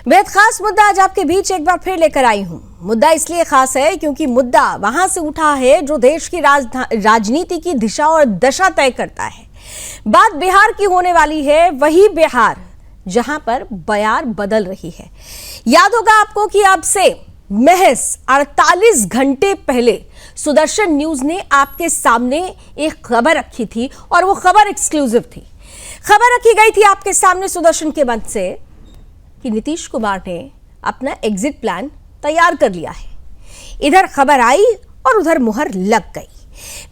बेहद खास मुद्दा आज आपके बीच एक बार फिर लेकर आई हूं। मुद्दा इसलिए खास है क्योंकि मुद्दा वहां से उठा है जो देश की राजनीति की दिशा और दशा तय करता है। बात बिहार की होने वाली है, वही बिहार जहां पर बयार बदल रही है। याद होगा आपको कि अब से महज 48 घंटे पहले सुदर्शन न्यूज ने आपके सामने एक खबर रखी थी और वो खबर एक्सक्लूसिव थी। खबर रखी गई थी आपके सामने सुदर्शन के मंच से कि नीतीश कुमार ने अपना एग्जिट प्लान तैयार कर लिया है। इधर खबर आई और उधर मुहर लग गई।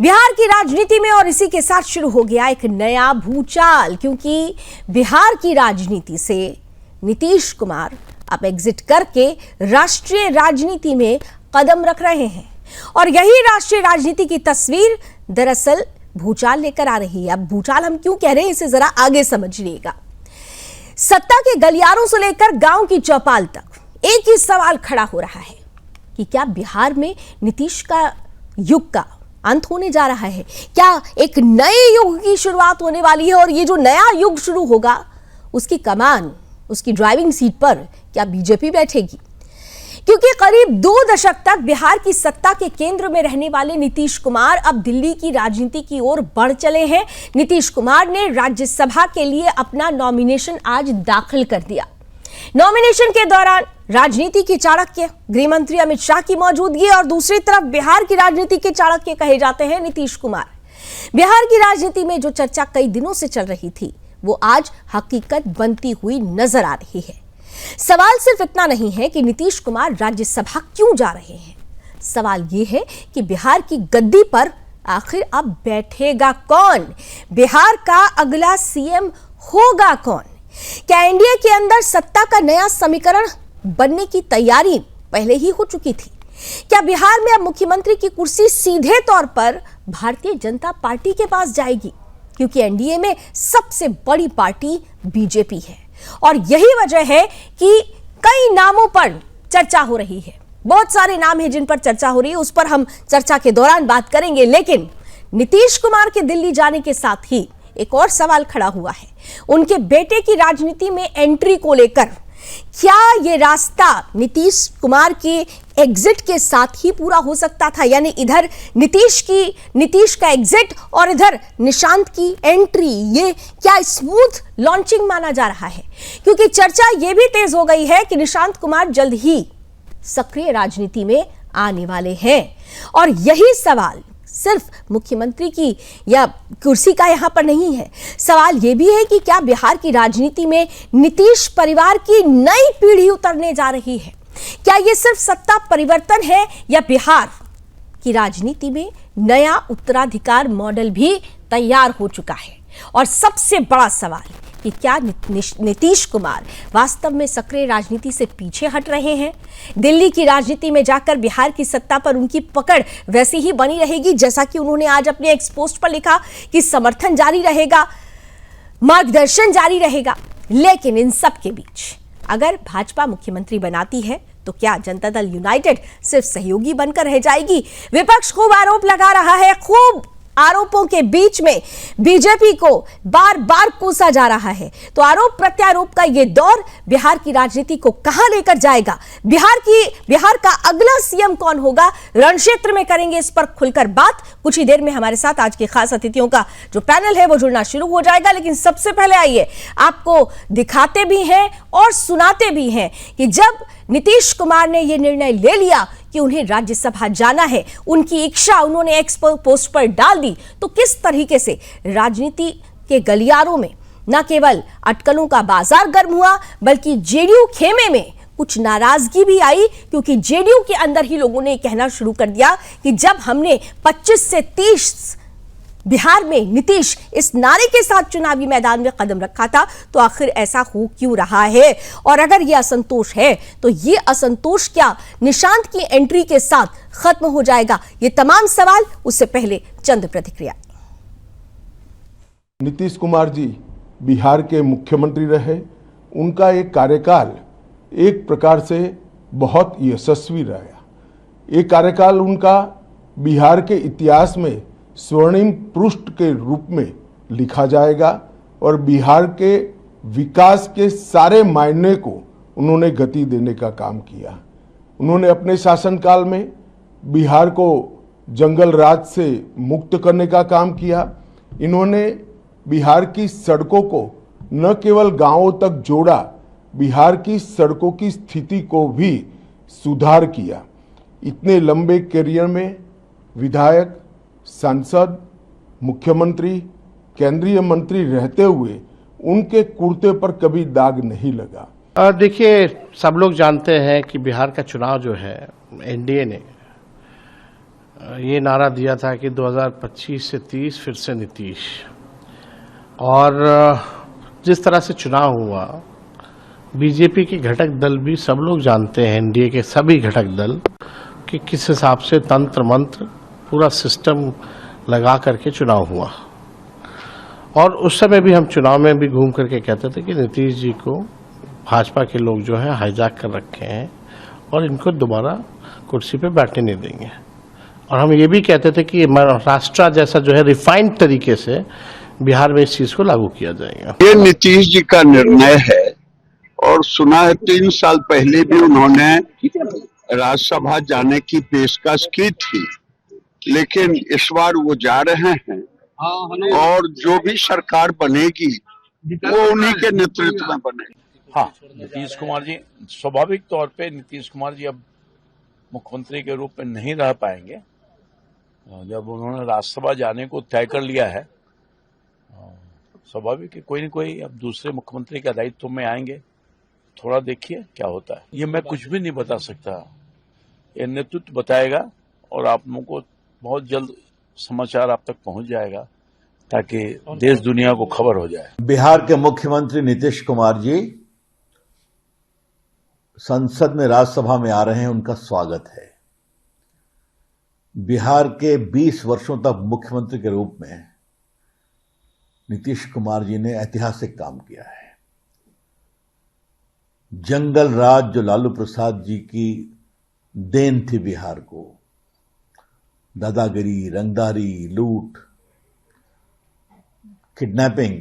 बिहार की राजनीति में और इसी के साथ शुरू हो गया एक नया भूचाल, क्योंकि बिहार की राजनीति से नीतीश कुमार अब एग्जिट करके राष्ट्रीय राजनीति में कदम रख रहे हैं और यही राष्ट्रीय राजनीति की तस्वीर दरअसल भूचाल लेकर आ रही है। अब भूचाल हम क्यों कह रहे हैं इसे जरा आगे समझिएगा। सत्ता के गलियारों से लेकर गांव की चौपाल तक एक ही सवाल खड़ा हो रहा है कि क्या बिहार में नीतीश का युग का अंत होने जा रहा है? क्या एक नए युग की शुरुआत होने वाली है और ये जो नया युग शुरू होगा उसकी कमान, उसकी ड्राइविंग सीट पर क्या बीजेपी बैठेगी? क्योंकि करीब 2 दशक तक बिहार की सत्ता के केंद्र में रहने वाले नीतीश कुमार अब दिल्ली की राजनीति की ओर बढ़ चले हैं। नीतीश कुमार ने राज्यसभा के लिए अपना नॉमिनेशन आज दाखिल कर दिया। नॉमिनेशन के दौरान राजनीति के चाणक्य गृह मंत्री अमित शाह की मौजूदगी और दूसरी तरफ बिहार की राजनीति के चाणक्य कहे जाते हैं नीतीश कुमार। बिहार की राजनीति में जो चर्चा कई दिनों से चल रही थी वो आज हकीकत बनती हुई नजर आ रही है। सवाल सिर्फ इतना नहीं है कि नीतीश कुमार राज्यसभा क्यों जा रहे हैं, सवाल यह है कि बिहार की गद्दी पर आखिर अब बैठेगा कौन? बिहार का अगला सीएम होगा कौन? क्या एनडीए के अंदर सत्ता का नया समीकरण बनने की तैयारी पहले ही हो चुकी थी? क्या बिहार में अब मुख्यमंत्री की कुर्सी सीधे तौर पर भारतीय जनता पार्टी के पास जाएगी? क्योंकि एनडीए में सबसे बड़ी पार्टी बीजेपी है और यही वजह है कि कई नामों पर चर्चा हो रही है। बहुत सारे नाम हैं जिन पर चर्चा हो रही है, उस पर हम चर्चा के दौरान बात करेंगे। लेकिन नीतीश कुमार के दिल्ली जाने के साथ ही एक और सवाल खड़ा हुआ है उनके बेटे की राजनीति में एंट्री को लेकर। क्या ये रास्ता नीतीश कुमार के एग्जिट के साथ ही पूरा हो सकता था? यानी इधर नीतीश का एग्जिट और इधर निशांत की एंट्री, ये क्या स्मूथ लॉन्चिंग माना जा रहा है? क्योंकि चर्चा ये भी तेज हो गई है कि निशांत कुमार जल्द ही सक्रिय राजनीति में आने वाले हैं और यही सवाल सिर्फ मुख्यमंत्री की या कुर्सी का यहां पर नहीं है। सवाल यह भी है कि क्या बिहार की राजनीति में नीतीश परिवार की नई पीढ़ी उतरने जा रही है? क्या यह सिर्फ सत्ता परिवर्तन है या बिहार की राजनीति में नया उत्तराधिकार मॉडल भी तैयार हो चुका है? और सबसे बड़ा सवाल कि क्या नीतीश कुमार वास्तव में सक्रिय राजनीति से पीछे हट रहे हैं? दिल्ली की राजनीति में जाकर बिहार की सत्ता पर उनकी पकड़ वैसी ही बनी रहेगी जैसा कि उन्होंने आज अपने एक्स पोस्ट पर लिखा कि समर्थन जारी रहेगा, मार्गदर्शन जारी रहेगा। लेकिन इन सब के बीच अगर भाजपा मुख्यमंत्री बनाती है तो क्या जनता दल यूनाइटेड सिर्फ सहयोगी बनकर रह जाएगी? विपक्ष खूब आरोप लगा रहा है, खूब आरोपों के बीच में बीजेपी को बार बार कोसा जा रहा है। तो आरोप प्रत्यारोप का यह दौर बिहार की राजनीति को कहां लेकर जाएगा? बिहार का अगला सीएम कौन होगा? रणक्षेत्र में करेंगे इस पर खुलकर बात। कुछ ही देर में हमारे साथ आज के खास अतिथियों का जो पैनल है वो जुड़ना शुरू हो जाएगा। लेकिन सबसे पहले आइए आपको दिखाते भी हैं और सुनाते भी हैं कि जब नीतीश कुमार ने यह निर्णय ले लिया कि उन्हें राज्यसभा जाना है, उनकी इच्छा उन्होंने एक्स पोस्ट पर डाल दी, तो किस तरीके से राजनीति के गलियारों में न केवल अटकलों का बाजार गर्म हुआ बल्कि जेडीयू खेमे में कुछ नाराजगी भी आई। क्योंकि जेडीयू के अंदर ही लोगों ने कहना शुरू कर दिया कि जब हमने 25 से 30 बिहार में नीतीश इस नारे के साथ चुनावी मैदान में कदम रखा था तो आखिर ऐसा हो क्यों रहा है? और अगर यह असंतोष है तो यह असंतोष क्या निशांत की एंट्री के साथ खत्म हो जाएगा? ये तमाम सवाल, उससे पहले चंद प्रतिक्रिया। नीतीश कुमार जी बिहार के मुख्यमंत्री रहे, उनका एक कार्यकाल एक प्रकार से बहुत यशस्वी रहा। एक कार्यकाल उनका बिहार के इतिहास में स्वर्णिम पृष्ठ के रूप में लिखा जाएगा और बिहार के विकास के सारे मायने को उन्होंने गति देने का काम किया। उन्होंने अपने शासनकाल में बिहार को जंगल राज से मुक्त करने का काम किया। इन्होंने बिहार की सड़कों को न केवल गांवों तक जोड़ा, बिहार की सड़कों की स्थिति को भी सुधार किया। इतने लंबे करियर में विधायक, सांसद, मुख्यमंत्री, केंद्रीय मंत्री रहते हुए उनके कुर्ते पर कभी दाग नहीं लगा। देखिए, सब लोग जानते हैं कि बिहार का चुनाव जो है, एनडीए ने ये नारा दिया था कि 2025 से 30 फिर से नीतीश। और जिस तरह से चुनाव हुआ, बीजेपी के घटक दल भी सब लोग जानते हैं, एनडीए के सभी घटक दल, कि किस हिसाब से तंत्र मंत्र पूरा सिस्टम लगा करके चुनाव हुआ। और उस समय भी हम चुनाव में भी घूम करके कहते थे कि नीतीश जी को भाजपा के लोग जो है हाईजैक कर रखे हैं और इनको दोबारा कुर्सी पे बैठने नहीं देंगे। और हम ये भी कहते थे कि महाराष्ट्र जैसा जो है रिफाइंड तरीके से बिहार में इस चीज को लागू किया जाएगा। ये नीतीश जी का निर्णय है और सुना है 3 साल पहले भी उन्होंने राज्यसभा जाने की पेशकश की थी, लेकिन इस बार वो जा रहे हैं और जो भी सरकार बनेगी वो उन्हीं के नेतृत्व में बनेगी। हाँ, नीतीश कुमार जी, स्वाभाविक तौर पे नीतीश कुमार जी अब मुख्यमंत्री के रूप में नहीं रह पाएंगे। जब उन्होंने राज्यसभा जाने को तय कर लिया है, स्वाभाविक है कोई न कोई अब दूसरे मुख्यमंत्री के दायित्व में आएंगे। थोड़ा देखिए क्या होता है। ये मैं कुछ भी नहीं बता सकता, ये नेतृत्व बताएगा और आप लोगों को बहुत जल्द समाचार आप तक पहुंच जाएगा ताकि देश दुनिया को खबर हो जाए। बिहार के मुख्यमंत्री नीतीश कुमार जी संसद में, राज्यसभा में आ रहे हैं, उनका स्वागत है। बिहार के 20 वर्षों तक मुख्यमंत्री के रूप में नीतीश कुमार जी ने ऐतिहासिक काम किया है। जंगल राज जो लालू प्रसाद जी की देन थी बिहार को, दादागिरी, रंगदारी, लूट, किडनैपिंग,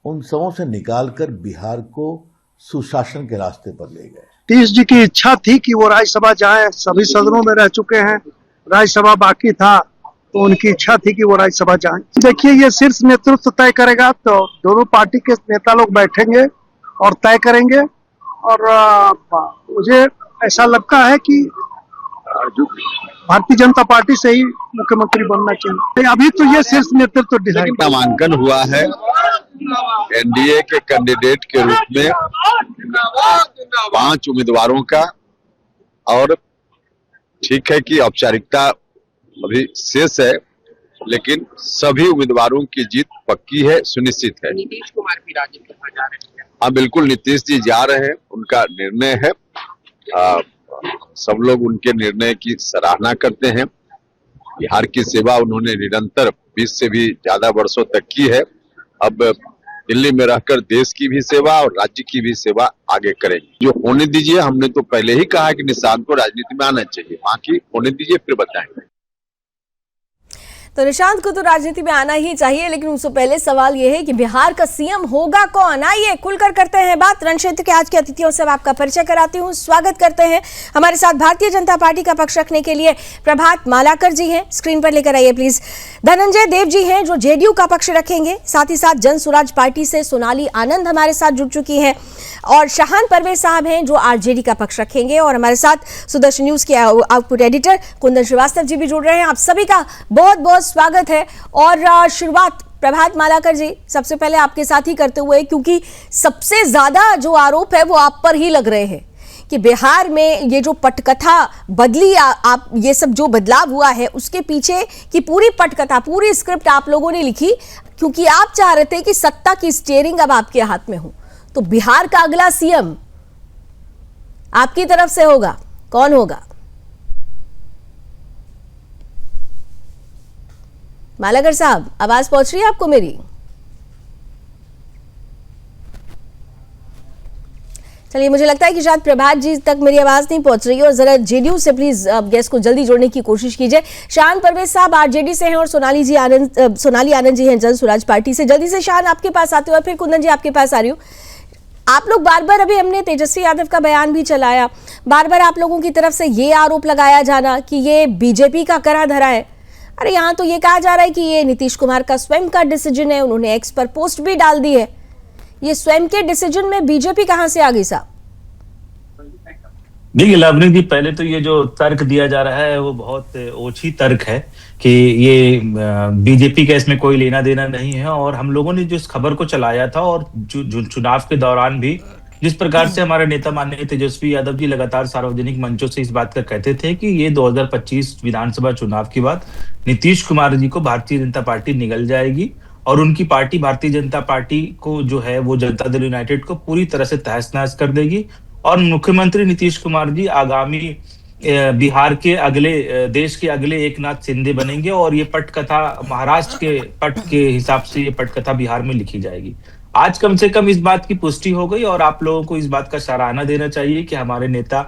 उन सबों से निकालकर बिहार को सुशासन के रास्ते पर ले गए। नीतीश जी की इच्छा थी कि वो राज्यसभा जाए, सभी सदनों में रह चुके हैं, राज्यसभा बाकी था, तो उनकी इच्छा थी कि वो राज्यसभा जाए। देखिए, ये शीर्ष नेतृत्व तय करेगा, तो दोनों पार्टी के नेता लोग बैठेंगे और तय करेंगे। और मुझे ऐसा लगता है कि भारतीय जनता पार्टी से ही मुख्यमंत्री बनना चाहिए। अभी तो ये शीर्ष नेतृत्व डिसाइड। नामांकन हुआ है एनडीए के कैंडिडेट के रूप में 5 उम्मीदवारों का, और ठीक है कि औपचारिकता अभी शेष है, लेकिन सभी उम्मीदवारों की जीत पक्की है, सुनिश्चित है। नीतीश कुमार भी राज्यसभा जा रहे हैं। हाँ, बिल्कुल नीतीश जी जा रहे हैं, उनका निर्णय है। सब लोग उनके निर्णय की सराहना करते हैं। बिहार की सेवा उन्होंने निरंतर 20 से भी ज्यादा वर्षों तक की है। अब दिल्ली में रहकर देश की भी सेवा और राज्य की भी सेवा आगे करेंगे। जो होने दीजिए, हमने तो पहले ही कहा कि निशांत को राजनीति में आना चाहिए, बाकी होने दीजिए फिर बताएंगे। तो निशांत को तो राजनीति में आना ही चाहिए, लेकिन उससे पहले सवाल यह है कि बिहार का सीएम होगा कौन? आइए खुलकर करते हैं बात। रणक्षेत्र के आज के अतिथियों से आपका परिचय कराती हूँ। स्वागत करते हैं हमारे साथ भारतीय जनता पार्टी का पक्ष रखने के लिए प्रभात मालाकर जी हैं, स्क्रीन पर लेकर आइए प्लीज। धनंजय देव जी हैं जो जेडीयू का पक्ष रखेंगे, साथ ही साथ जन स्वराज पार्टी से सोनाली आनंद हमारे साथ जुड़ चुकी है, और शाहान परवेज साहब हैं जो आरजेडी का पक्ष रखेंगे, और हमारे साथ सुदर्शन न्यूज के आउटपुट एडिटर कुंदन श्रीवास्तव जी भी जुड़ रहे हैं। आप सभी का बहुत बहुत स्वागत है। और शुरुआत प्रभात मालाकर जी, सबसे पहले आपके साथ ही करते हुए, क्योंकि सबसे ज्यादा जो आरोप है वो आप पर ही लग रहे हैं कि बिहार में ये जो पटकथा बदली, आप ये सब जो बदलाव हुआ है उसके पीछे की पूरी पटकथा, पूरी स्क्रिप्ट आप लोगों ने लिखी, क्योंकि आप चाह रहे थे कि सत्ता की स्टीयरिंग अब आपके हाथ में हो। तो बिहार का अगला सीएम आपकी तरफ से होगा, कौन होगा? मालाकर साहब, आवाज पहुंच रही है आपको मेरी? चलिए, मुझे लगता है कि शायद प्रभात जी तक मेरी आवाज नहीं पहुंच रही है, और जरा जेडीयू से प्लीज गेस्ट को जल्दी जोड़ने की कोशिश कीजिए। शाहान परवेज साहब आरजेडी से हैं और सोनाली आनंद जी हैं जन स्वराज पार्टी से। जल्दी से शाहान आपके पास आते हुए, फिर कुंदन जी आपके पास आ रही हूँ। आप लोग बार बार, अभी हमने तेजस्वी यादव का बयान भी चलाया, बार बार आप लोगों की तरफ से ये आरोप लगाया जाना कि ये बीजेपी का करा धरा है। अरे यहाँ तो ये कहा जा रहा है कि ये नीतीश कुमार का स्वयं का डिसीजन है, उन्होंने एक्स पर पोस्ट भी डाल दी है। ये स्वयं के डिसीजन में बीजेपी कहां से आ गई साहब? देखिए लावनी जी, पहले तो ये जो तर्क दिया जा रहा है वो बहुत ओछी तर्क है कि ये बीजेपी का इसमें कोई लेना देना नहीं है। और हम लोगों ने जो इस खबर को चलाया था और जो चुनाव के दौरान भी जिस प्रकार से हमारे नेता माननीय तेजस्वी यादव जी लगातार सार्वजनिक मंचों से इस बात का कहते थे कि ये 2025 विधानसभा चुनाव के बाद नीतीश कुमार जी को भारतीय जनता पार्टी निगल जाएगी और उनकी पार्टी भारतीय जनता पार्टी को जो है वो जनता दल यूनाइटेड को पूरी तरह से तहस नहस कर देगी और मुख्यमंत्री नीतीश कुमार जी आगामी बिहार के अगले, देश के अगले एकनाथ शिंदे बनेंगे और ये पटकथा महाराष्ट्र के पट के हिसाब से ये पटकथा बिहार में लिखी जाएगी। आज कम से कम इस बात की पुष्टि हो गई और आप लोगों को इस बात का सराहना देना चाहिए कि हमारे नेता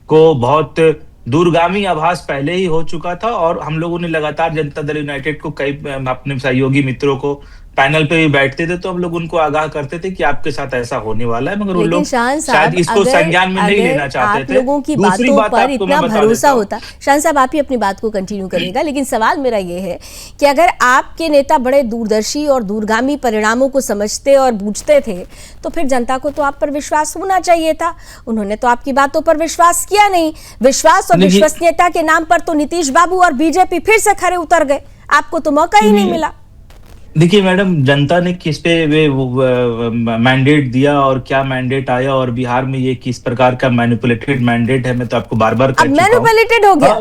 को बहुत दूरगामी आभास पहले ही हो चुका था और हम लोगों ने लगातार जनता दल यूनाइटेड को कई अपने सहयोगी मित्रों को पैनल पे भी बैठते थे तो हम लोग उनको आगाह करते थे कि आपके साथ ऐसा होने वाला है, मगर उन लोग शायद इसको संज्ञान में नहीं लेना चाहते थे। लोगों की बातों पर इतना भरोसा होता। शान साहब, आप ही अपनी बात को कंटिन्यू करिएगा, लेकिन सवाल मेरा ये है कि अगर आपके नेता बड़े दूरदर्शी और दूरगामी परिणामों को समझते और बूझते थे तो फिर जनता को तो आप पर विश्वास होना चाहिए था। उन्होंने तो आपकी बातों पर विश्वास किया नहीं। विश्वास और विश्वसनीयता के नाम पर तो नीतीश बाबू और बीजेपी फिर से खड़े उतर गए, आपको तो मौका ही नहीं मिला। देखिए मैडम, जनता ने किस पे मैंडेट दिया और क्या मैंडेट आया और बिहार में ये किस प्रकार का मैनिपुलेटेड मैंडेट है, मैं तो आपको बार बार कह चुका हूं। मैनिपुलेटेड हो गया?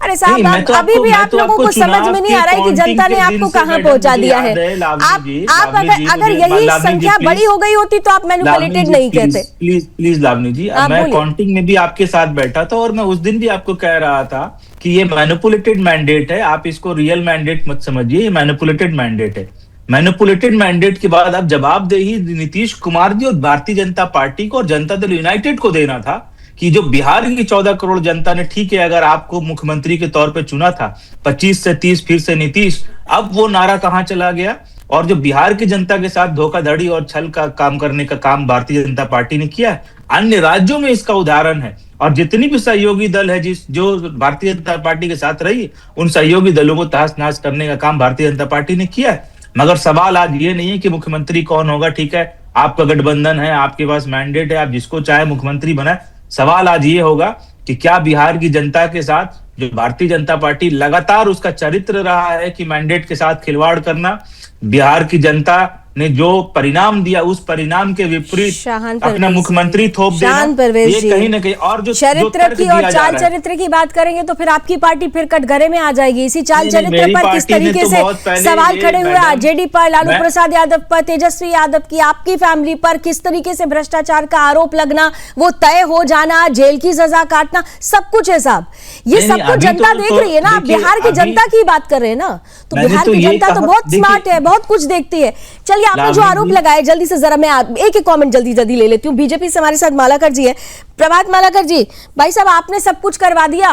अरे साहब, अभी भी आप लोगों को समझ में नहीं आ रहा है कि जनता ने आपको कहां पहुंचा दिया है। आप अगर यही संख्या बड़ी हो गई होती तो आप मैनिपुलेटेड नहीं कहते। प्लीज लावनी जी, मैं काउंटिंग में भी आपके साथ बैठा था और मैं उस दिन भी आपको कह रहा था कि ये मैनिपुलेटेड मैंडेट है, आप इसको रियल मैंडेट मत समझिए, ये मैनिपुलेटेड मैंडेट है। मैनिपुलेटेड मैंडेट के बाद अब जवाबदेही नीतीश कुमार जी और भारतीय जनता पार्टी को और जनता दल यूनाइटेड को देना था कि जो बिहार की 14 करोड़ जनता ने, ठीक है अगर आपको मुख्यमंत्री के तौर पे चुना था 25 से 30 फिर से नीतीश, अब वो नारा कहां चला गया? और जो बिहार की जनता के साथ धोखाधड़ी और छल का काम करने का काम भारतीय जनता पार्टी ने किया है, अन्य राज्यों में इसका उदाहरण है। और जितनी भी सहयोगी दल है जो भारतीय जनता पार्टी के साथ रही, उन सहयोगी दलों को तहस नहस करने का काम भारतीय जनता पार्टी ने किया है। मगर सवाल आज ये नहीं है कि मुख्यमंत्री कौन होगा, ठीक है आपका गठबंधन है, आपके पास मैंडेट है, आप जिसको चाहे मुख्यमंत्री बनाए। सवाल आज ये होगा कि क्या बिहार की जनता के साथ जो भारतीय जनता पार्टी लगातार उसका चरित्र रहा है कि मैंडेट के साथ खिलवाड़ करना, बिहार की जनता ने जो परिणाम दिया उस परिणाम के विपरीत अपना मुख्यमंत्री थोप देना, ये कहीं ना कहीं और जो चरित्र की और चाल चरित्र की बात करेंगे तो फिर आपकी पार्टी फिर कटघरे में आ जाएगी। इसी चाल चरित्र पर किस तरीके से सवाल खड़े हुए आरजेडी पर, लालू प्रसाद यादव पर, तेजस्वी यादव की आपकी फैमिली पर किस तरीके से भ्रष्टाचार का आरोप लगना, वो तय हो जाना, जेल की सजा काटना, सब कुछ है साहब। ये सब कुछ जनता देख रही है ना। आप बिहार की जनता की बात कर रहे हैं ना, तो बिहार की जनता तो बहुत स्मार्ट है, बहुत कुछ देखती है। चलिए, आपने जो आरोप लगाए, जल्दी से जरा मैं एक कमेंट जल्दी ले लेती हूँ। बीजेपी से हमारे साथ मालाकर जी है। प्रभात मालाकर जी, भाई साहब आपने सब कुछ करवा दिया,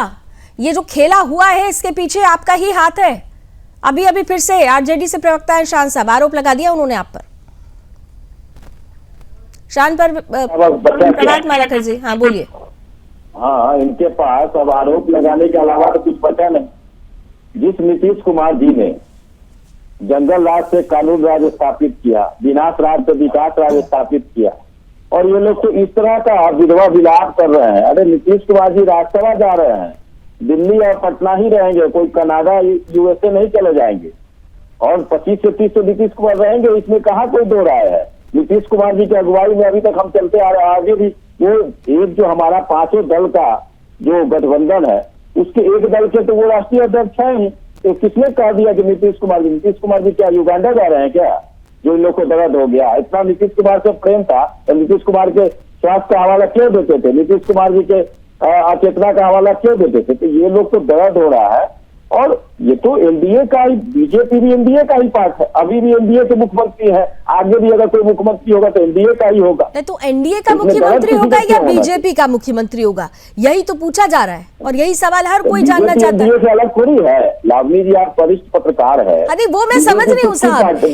ये जो खेला हुआ है इसके पीछे आपका ही हाथ है। अभी फिर से आरजेडी से प्रवक्ता है शान साहब, आरोप लगा दिया उन्होंने आप पर। शान पर प्रभात मालाकर जी, हाँ बोलिए। हाँ, इनके पास अब आरोप लगाने के अलावा तो कुछ बचा नहीं। जिस नीतीश कुमार जी ने जंगल राज से कानून राज स्थापित किया, विनाश राज से विकास राज स्थापित किया, और ये लोग तो इस तरह का विधवा विलाप कर रहे हैं। अरे नीतीश कुमार जी राज्यसभा जा रहे हैं, दिल्ली और पटना ही रहेंगे, कोई कनाडा यूएसए नहीं चले जाएंगे, और 25 से 30 तो नीतीश कुमार रहेंगे, इसमें कहाँ कोई दो राय है। नीतीश कुमार जी की अगुवाई में अभी तक हम चलते आ रहे हैं, आगे भी वो एक जो हमारा 5 दल का जो गठबंधन है उसके एक दल के तो वो राष्ट्रीय अध्यक्ष है ही। तो किसने कह दिया कि नीतीश कुमार जी क्या युगांडा जा रहे हैं क्या, जो इन लोग को दर्द हो गया? इतना नीतीश कुमार से प्रेम था तो नीतीश कुमार के स्वास्थ्य का हवाला क्यों देते थे, नीतीश कुमार जी के अचेतना का हवाला क्यों देते थे? तो ये लोग को दर्द हो रहा है और ये तो एनडीए का ही, बीजेपी भी एनडीए का ही पार्ट है, अभी भी एनडीए के मुख्यमंत्री है, आगे भी अगर कोई मुख्यमंत्री होगा तो एनडीए का ही होगा। नहीं तो एनडीए का मुख्यमंत्री होगा या बीजेपी का मुख्यमंत्री होगा, यही तो पूछा जा रहा है और यही सवाल हर कोई जानना चाहता है। एनडीए से अलग थोड़ी है लावनी जी, आप वरिष्ठ पत्रकार है। अरे वो मैं समझ रही हूँ साहब,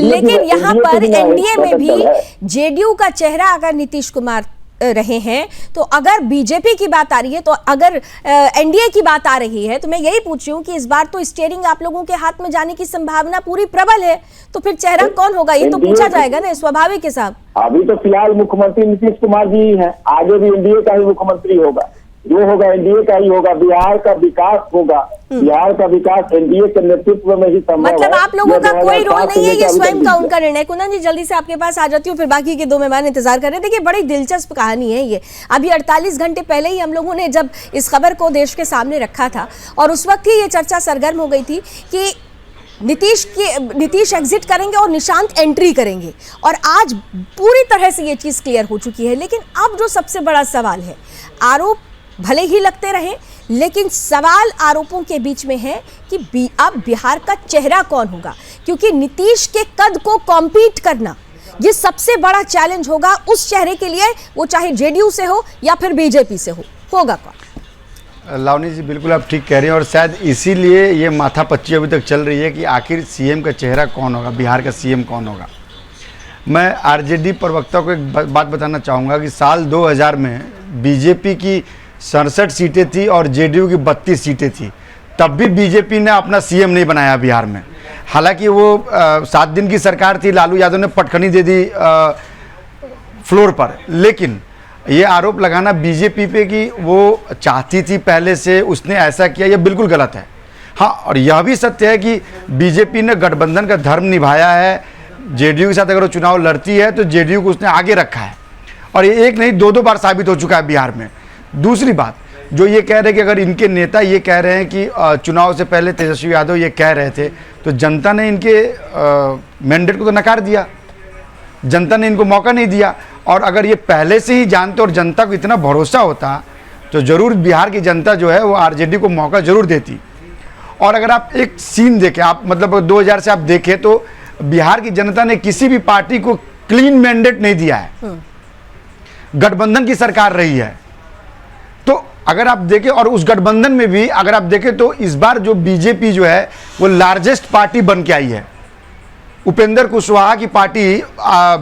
लेकिन यहाँ पर एनडीए में भी जेडीयू का चेहरा अगर नीतीश कुमार रहे हैं, तो अगर बीजेपी की बात आ रही है, तो अगर एनडीए की बात आ रही है, तो मैं यही पूछ रही हूँ कि इस बार तो स्टीयरिंग आप लोगों के हाथ में जाने की संभावना पूरी प्रबल है, तो फिर चेहरा कौन होगा ये तो पूछा जाएगा ना, स्वाभाविक है साहब। अभी तो फिलहाल मुख्यमंत्री नीतीश कुमार जी हैं, आगे भी एनडीए का ही मुख्यमंत्री होगा, जो होगा एनडीए का ही होगा। बिहार का विकास होगा, बिहार का विकास एनडीए के नेतृत्व में ही संभव है। मतलब आप लोगों का कोई रोल नहीं है, ये स्वयं का उनका निर्णय। कुंदन जी जल्दी से आपके पास आ जाती हूँ, फिर बाकी के दो मेहमान इंतजार कर रहे हैं। देखिए बड़ी दिलचस्प कहानी है ये। अभी 48 घंटे पहले ही हम लोगों ने जब इस खबर को देश के सामने रखा था और उस वक्त ही ये चर्चा सरगर्म हो गई थी कि नीतीश एग्जिट करेंगे और निशांत एंट्री करेंगे, और आज पूरी तरह से ये चीज क्लियर हो चुकी है। लेकिन अब जो सबसे बड़ा सवाल है, आरोप भले ही लगते रहे, लेकिन सवाल आरोपों के बीच में है कि अब बिहार का चेहरा कौन होगा, क्योंकि नीतीश के कद को कॉम्पीट करना ये सबसे बड़ा चैलेंज होगा उस चेहरे के लिए, वो चाहे जेडीयू से हो या फिर बीजेपी से होगा कौन। लावनी जी बिल्कुल आप ठीक कह रही हैं, और शायद इसीलिए ये माथापच्ची अभी तक चल रही है कि आखिर सीएम का चेहरा कौन होगा, बिहार का सीएम कौन होगा। मैं आरजेडी प्रवक्ता को एक बात बताना चाहूँगा कि साल 2000 में बीजेपी की 67 सीटें थी और जेडीयू की 32 सीटें थी, तब भी बीजेपी ने अपना सीएम नहीं बनाया बिहार में। हालांकि वो 7 दिन की सरकार थी, लालू यादव ने पटखनी दे दी फ्लोर पर, लेकिन ये आरोप लगाना बीजेपी पे कि वो चाहती थी पहले से, उसने ऐसा किया, ये बिल्कुल गलत है। हाँ, और यह भी सत्य है कि बीजेपी ने गठबंधन का धर्म निभाया है। जेडीयू के साथ अगर वो चुनाव लड़ती है तो जेडीयू को उसने आगे रखा है, और ये एक नहीं 2 बार साबित हो चुका है बिहार में। दूसरी बात, जो ये कह रहे हैं कि अगर इनके नेता ये कह रहे हैं कि चुनाव से पहले तेजस्वी यादव ये कह रहे थे, तो जनता ने इनके मैंडेट को तो नकार दिया, जनता ने इनको मौका नहीं दिया। और अगर ये पहले से ही जानते और जनता को इतना भरोसा होता तो ज़रूर बिहार की जनता जो है वो आरजेडी को मौका ज़रूर देती। और अगर आप एक सीन देखें, आप मतलब 2000 से आप देखें तो बिहार की जनता ने किसी भी पार्टी को क्लीन मैंडेट नहीं दिया है, गठबंधन की सरकार रही है। तो अगर आप देखें, और उस गठबंधन में भी अगर आप देखें तो इस बार जो बीजेपी जो है वो लार्जेस्ट पार्टी बन के आई है। उपेंद्र कुशवाहा की पार्टी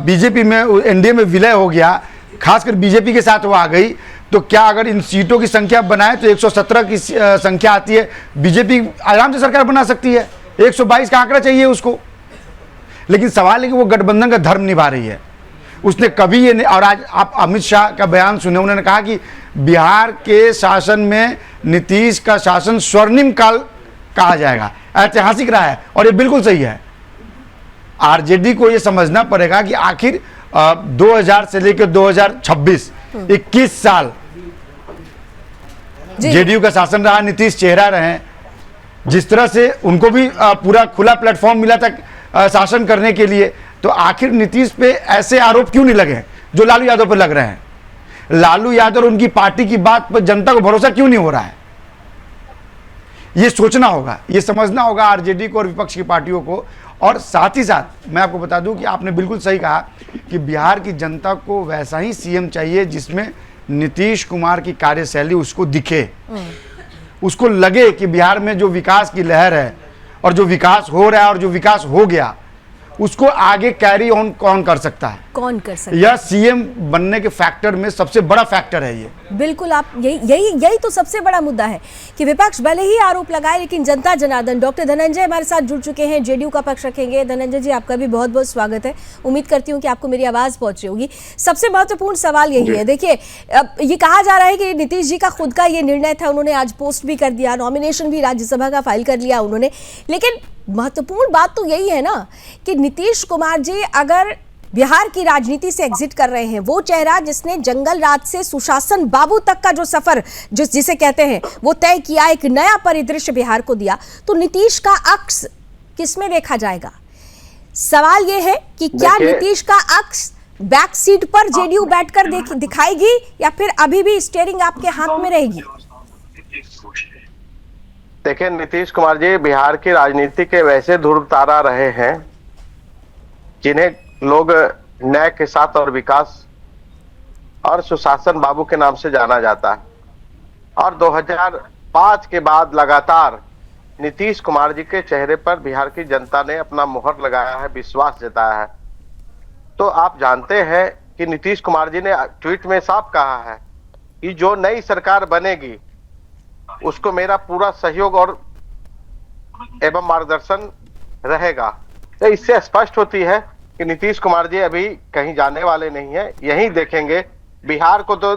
बीजेपी में, एनडीए में विलय हो गया, खासकर बीजेपी के साथ वो आ गई। तो क्या अगर इन सीटों की संख्या बनाए तो 117 की संख्या आती है, बीजेपी आराम से सरकार बना सकती है। 122 का आंकड़ा चाहिए उसको। लेकिन सवाल है कि वो गठबंधन का धर्म निभा रही है, उसने कभी ये नहीं। और आज आप अमित शाह का बयान सुने, उन्होंने कहा कि बिहार के शासन में नीतीश का शासन स्वर्णिम काल कहा जाएगा, ऐतिहासिक रहा है, और ये बिल्कुल सही है। आरजेडी को ये समझना पड़ेगा कि आखिर 2000 से लेकर 2026 21 साल जेडीयू का शासन रहा, नीतीश चेहरा रहे, जिस तरह से उनको भी पूरा खुला प्लेटफॉर्म मिला था शासन करने के लिए, तो आखिर नीतीश पे ऐसे आरोप क्यों नहीं लगे जो लालू यादव पर लग रहे हैं। लालू यादव और उनकी पार्टी की बात पर जनता को भरोसा क्यों नहीं हो रहा है, ये सोचना होगा, ये समझना होगा आरजेडी को और विपक्ष की पार्टियों को। और साथ ही साथ मैं आपको बता दूं कि आपने बिल्कुल सही कहा कि बिहार की जनता को वैसा ही सीएम चाहिए जिसमें नीतीश कुमार की कार्यशैली उसको दिखे, उसको लगे कि बिहार में जो विकास की लहर है और जो विकास हो रहा है और जो विकास हो गया उसको आगे कैरी ऑन कौन कर सकता है, कौन कर सकता है। यह सीएम बनने के फैक्टर में सबसे बड़ा फैक्टर है ये। बिल्कुल, आप यही तो सबसे बड़ा मुद्दा है कि विपक्ष भले ही आरोप लगाए, लेकिन जनता जनार्दन। डॉक्टर धनंजय हमारे साथ जुड़ चुके हैं, जेडीयू का पक्ष रखेंगे। धनंजय जी, आपका भी बहुत बहुत स्वागत है। उम्मीद करती हूँ कि आपको मेरी आवाज पहुंच रही होगी। सबसे महत्वपूर्ण सवाल यही है, देखिए ये कहा जा रहा है कि नीतीश जी का खुद का ये निर्णय था, उन्होंने आज पोस्ट भी कर दिया, नॉमिनेशन भी राज्यसभा का फाइल कर लिया उन्होंने। लेकिन महत्वपूर्ण बात तो यही है ना कि नीतीश कुमार जी अगर बिहार की राजनीति से एग्जिट कर रहे हैं, वो चेहरा जिसने जंगल राज से सुशासन बाबू तक का जो सफर जिसे कहते हैं वो तय किया, एक नया परिदृश्य बिहार को दिया, तो नीतीश का अक्स किसमें देखा जाएगा। सवाल ये है कि क्या नीतीश का अक्स बैक सीट पर जेडीयू बैठकर दिखाएगी या फिर अभी भी स्टीयरिंग आपके हाथ में रहेगी। देखिए, नीतीश कुमार जी बिहार की राजनीति के वैसे ध्रुव तारा रहे हैं जिन्हें लोग न्याय के साथ और विकास और सुशासन बाबू के नाम से जाना जाता है। और 2005 के बाद लगातार नीतीश कुमार जी के चेहरे पर बिहार की जनता ने अपना मुहर लगाया है, विश्वास जताया है। तो आप जानते हैं कि नीतीश कुमार जी ने ट्वीट में साफ कहा है कि जो नई सरकार बनेगी उसको मेरा पूरा सहयोग और एवं मार्गदर्शन रहेगा। तो इससे स्पष्ट होती है कि नीतीश कुमार जी अभी कहीं जाने वाले नहीं है, यहीं देखेंगे। बिहार को तो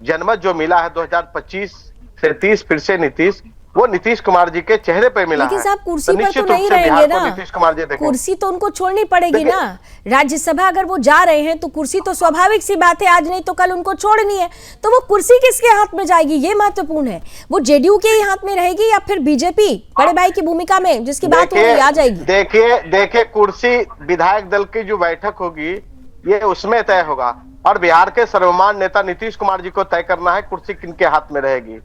जनमत जो मिला है 2025 से 30 फिर से नीतीश, वो नीतीश कुमार जी के चेहरे पे मिला है। लेकिन साहब कुर्सी पर तो नहीं रहेंगे ना, नीतीश कुमार जी कुर्सी तो उनको छोड़नी पड़ेगी ना। राज्यसभा अगर वो जा रहे हैं तो कुर्सी तो स्वाभाविक सी बात है, आज नहीं तो कल उनको छोड़नी है। तो वो कुर्सी किसके हाथ में जाएगी, ये महत्वपूर्ण है। वो जेडीयू के ही हाथ में रहेगी या फिर बीजेपी बड़े भाई की भूमिका में जिसकी बात हो रही आ जाएगी? देखिए कुर्सी विधायक दल की जो बैठक होगी ये उसमें तय होगा और बिहार के सर्वमान्य नेता नीतीश कुमार जी को तय करना है कुर्सी किनके हाथ में रहेगी।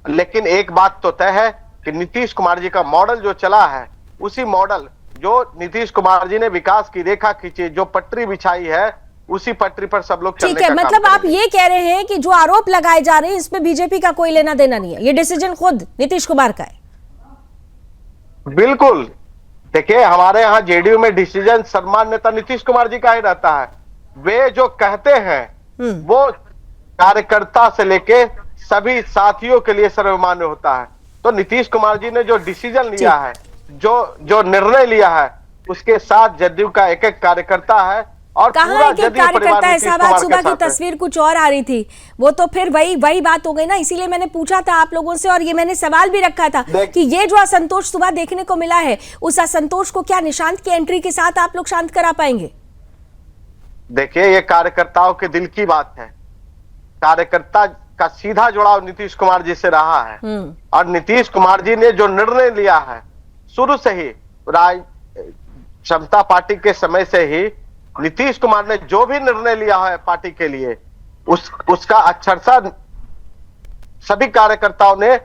लेकिन एक बात तो तय है कि नीतीश कुमार जी का मॉडल जो चला है, उसी मॉडल जो नीतीश कुमार जी ने विकास की रेखा खींची, जो पटरी बिछाई है, उसी पटरी पर सब लोग चलने ठीक है। का मतलब काम आप ये कह रहे हैं कि जो आरोप लगाए जा रहे हैं इसमें बीजेपी का कोई लेना देना नहीं है, ये डिसीजन खुद नीतीश कुमार का है? बिल्कुल। देखिए, हमारे यहाँ जेडीयू में डिसीजन सम्मान नेता नीतीश कुमार जी का ही रहता है। वे जो कहते हैं वो कार्यकर्ता से लेके सभी साथियों के लिए सर्वमान्य होता है। तो नीतीश कुमार जी ने जो डिसीजन लिया है, जो निर्णय लिया है, उसके साथ जदयू का एक एक कार्यकर्ता है और पूरा जदयू कार्यकर्ता है साहब। आज सुबह की तस्वीर कुछ और आ रही थी, वो तो फिर वही बात हो गई ना। इसीलिए मैंने पूछा था आप लोगों से और ये मैंने सवाल भी रखा था कि ये जो असंतोष सुबह देखने को मिला है, उस असंतोष को क्या निशांत की एंट्री के साथ आप लोग शांत करा पाएंगे? देखिए, ये कार्यकर्ताओं के दिल की बात है। कार्यकर्ता का सीधा जुड़ाव नीतीश कुमार जी से रहा है और नीतीश कुमार जी ने जो निर्णय लिया है शुरू से ही, समता पार्टी के समय से ही नीतीश कुमार ने जो भी निर्णय लिया है पार्टी के लिए, उसका अक्षरशः सभी कार्यकर्ताओं ने